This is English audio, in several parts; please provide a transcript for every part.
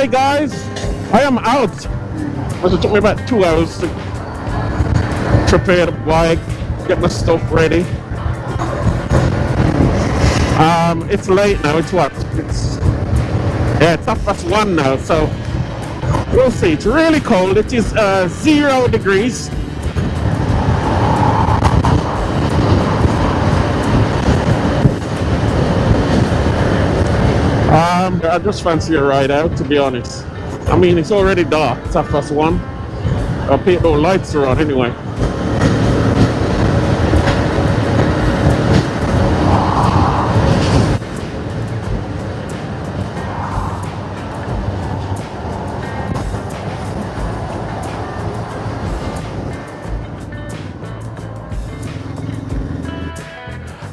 Hi guys, I am out. It took me about 2 hours to prepare the bike, get my stuff ready. It's late now. It's what? It's 1:30 now. So we'll see. It's really cold. It is 0 degrees. I just fancy a ride out, to be honest. I mean, it's already dark. It's 1:30. No lights are on anyway.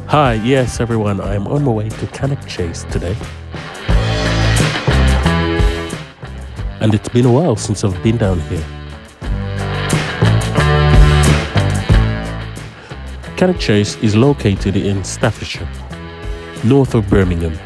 Hi, yes everyone, I'm on my way to Cannock Chase today. And it's been a while since I've been down here. Cannock Chase is located in Staffordshire, north of Birmingham.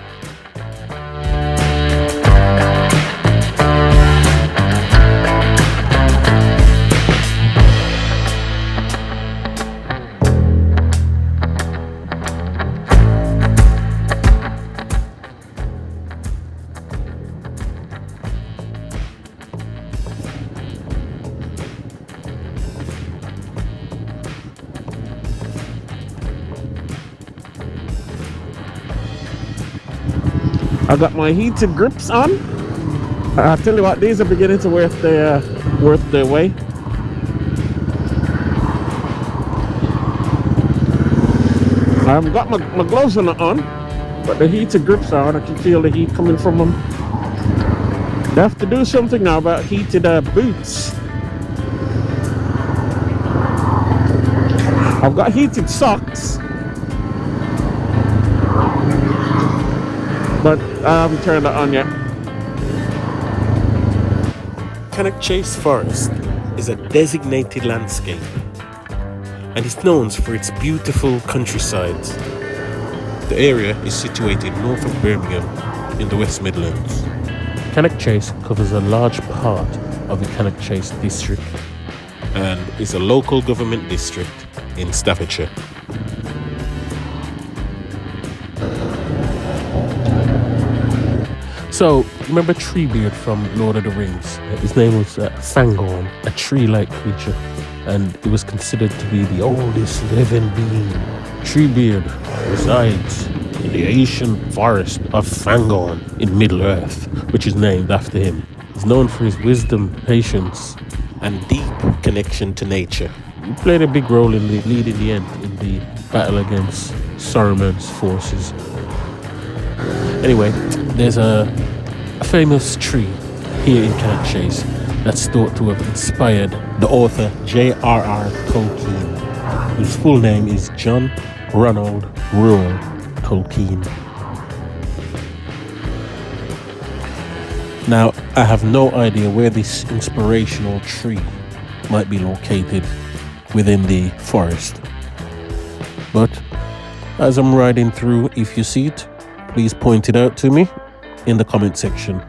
I got my heated grips on. I tell you what, these are beginning to worth their weight. I've got my gloves on, but the heated grips are on. I can feel the heat coming from them. They have to do something now about heated boots. I've got heated socks, but I haven't turned it on yet. Cannock Chase Forest is a designated landscape and is known for its beautiful countryside. The area is situated north of Birmingham in the West Midlands. Cannock Chase covers a large part of the Cannock Chase district and is a local government district in Staffordshire. So, remember Treebeard from Lord of the Rings? His name was Fangorn, a tree-like creature, and it was considered to be the oldest living being. Treebeard resides in the ancient forest of Fangorn in Middle-earth, which is named after him. He's known for his wisdom, patience, and deep connection to nature. He played a big role in leading the end in the battle against Saruman's forces. Anyway, there's a famous tree here in Cannock Chase that's thought to have inspired the author J.R.R. Tolkien, whose full name is John Ronald Reuel Tolkien. Now, I have no idea where this inspirational tree might be located within the forest, but as I'm riding through, if you see it, please point it out to me in the comment section.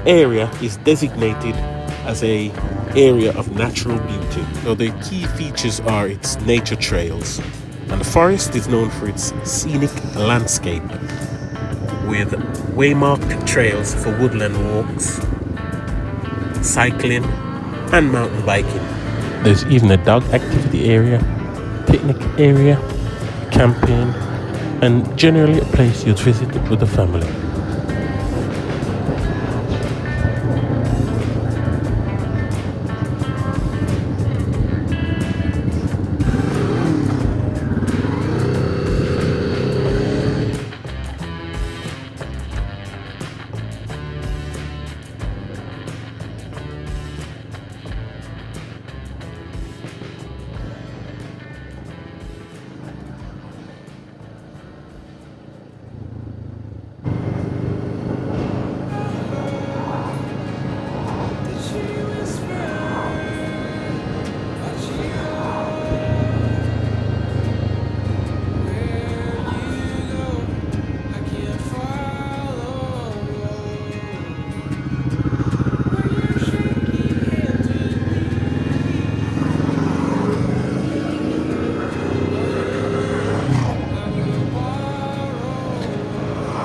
The area is designated as a area of natural beauty. Now the key features are its nature trails, and the forest is known for its scenic landscape with waymarked trails for woodland walks, cycling and mountain biking. There's even a dog activity area, picnic area, camping, and generally a place you'd visit with a family.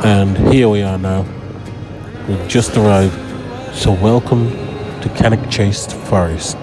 And here we are now. We've just arrived. So welcome to Cannock Chase Forest.